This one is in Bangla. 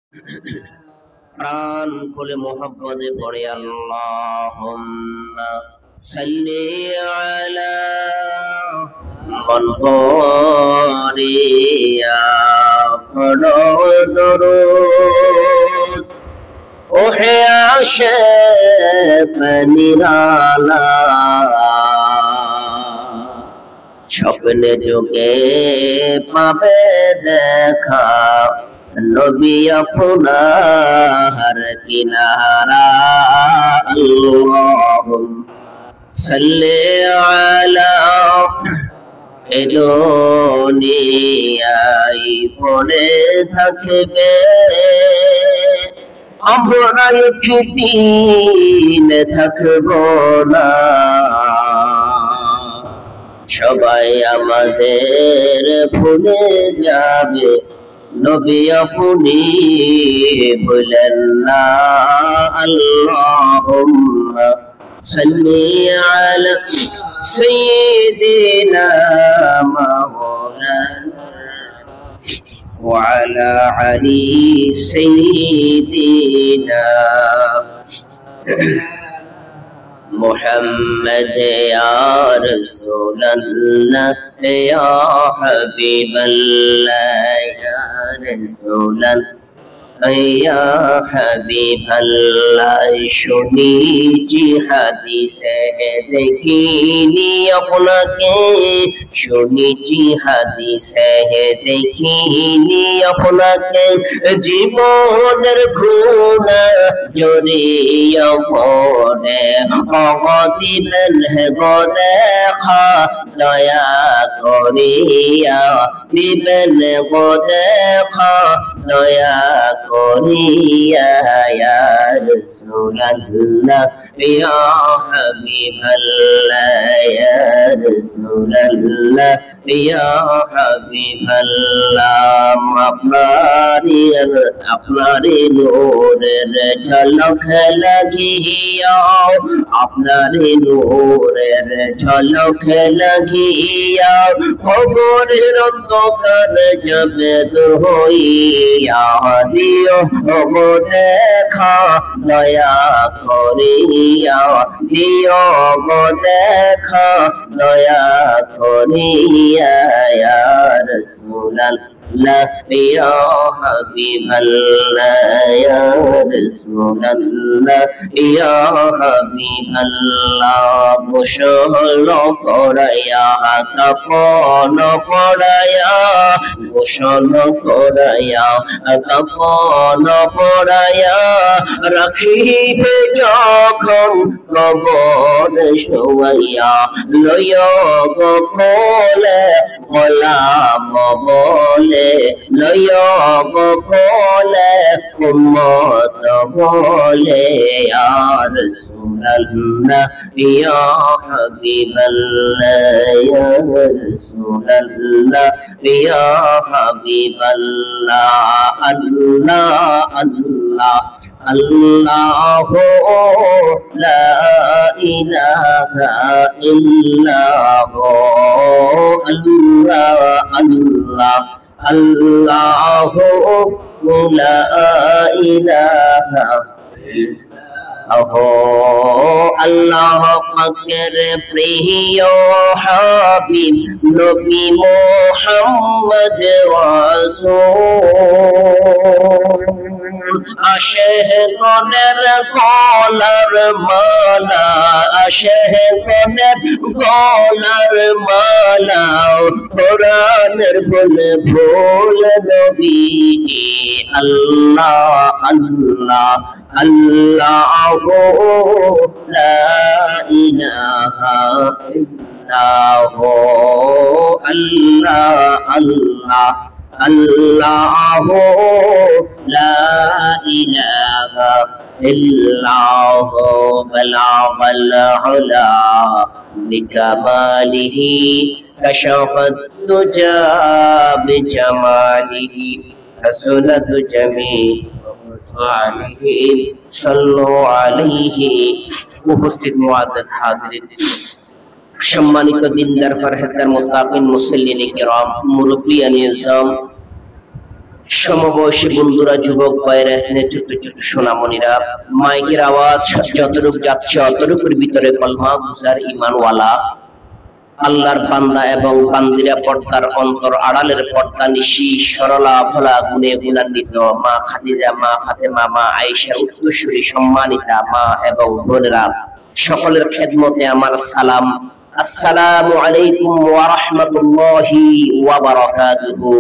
প্রাণ খুলে মোহাম্মদে পড়ে আল্লাহুম্মা সাল্লি আলা মন করিয়া ফড়ো দরুদ ওহে আশিক নিরালা স্বপ্নে যোগে পাবে দেখা নবী আপনার কিনারা আল্লাহুম্মা সাল্লি আলা এ দুনিয়ায় পড়ে থাকবে আমরা একদিন থাকবো না, সবাই আমাদের ভুলে যাবে, নবী আপনি ভুলেন না। আল্লাহুম্মা সাল্লি আলা সাইয়্যিদিনা মাওলানা ওয়া আলা আলি সাইয়্যিদিনা محمد يا رسول الله يا حبيب الله يا رسول الله يا حبيب الله শুনেছি হাদিসে দেখিনি আপনাকে, শুনেছি হাদিসে দেখিনি আপনাকে, জীবনের গুনাহ জড়িয়ে পড়ে দিলেন গো দেখা, দয়া করিয়া দিবেন গো দেখা, দয়া করিয়া ইয়া রাসূলুল্লাহ ইয়া হাবিবাল্লাহ ইয়া রাসূলুল্লাহ ইয়া হাবিবাল্লাহ। আপনারই নূরের ঝলক লাগিয়া, আপনারই নূরের ঝলক লাগিয়া খবরের অন্ধকার যাবে হইয়া দিও গো দেখা, দয়া করিয়া দিও গো দেখা, দয়া করিয়া ইয়া রাসূলুল্লাহ ইয়া হাবিবাল্লাহ ইয়া রাসূলুল্লাহ ইয়া হাবিবাল্লাহ। গোসল করাইয়া কাফন পরাইয়া, গোসল করাইয়া কাফন পরাইয়া রাখিবে যখন কবর শোয়াইয়া, লইয়া গো কোলে গোলাম বলে, লইয়া গো কোলে উম্মত বলে ইয়া রাসূলুল্লাহ ইয়া হাবিবাল্লাহ ইয়া রাসূলুল্লাহ ইয়া হাবিবাল্লাহ। আল্লাহ আল্লাহ আল্লাহু লা ইলাহা ইল্লাহু, আল্লাহ আল্লাহ আল্লাহু লা ইলাহা আল্লাহ পাকের প্রিয় হাবিব নবী মুহাম্মদ রাসূল, আশিকনের গলার মালা, আশিকনের গলার মালা, কোরআনের ফুল ফুল নবীজি। আল্লাহ আল্লাহ আল্লাহু লা ইলাহা ইল্লাহু, আল্লাহ আল্লাহ আল্লাহু লা ইলাহা ইল্লাহু। বালাগাল উলা বিকামালিহি কাশাফাত দুজা বিজামালিহি হাসনাত জামিল সাল্লু আলাইহি। উপস্থিত মুআজ্জাজ হাজিরিন, সম্মানিত দিনদার ফরহেজগার মুত্তাকিন মুসল্লিন কিরাম, মুরব্বিয়ান ইসলাম, সমবয়সী বন্ধুরা, যুবক ভাইরা, ছোট্ট ছোট্ট সোনামণিরা, মাইকের আওয়াজ যতটুক যাচ্ছে অতটুকুর ভিতরে কলমা গুজার ঈমানওয়ালা আল্লাহর বান্দা এবং বান্দিরা, পর্দার অন্তর আড়ালের পর্দা নিশি সরলা ভোলা গুণে গুণান্বিত মা খাদিজা, মা ফাতেমা, মা আয়েশার উত্তরসূরি সম্মানিতা মা এবং বোনেরা, সকলের খেদমতে আমার সালাম। আসসালামু আলাইকুম ওয়া রাহমাতুল্লাহি ওয়া বারাকাতুহু।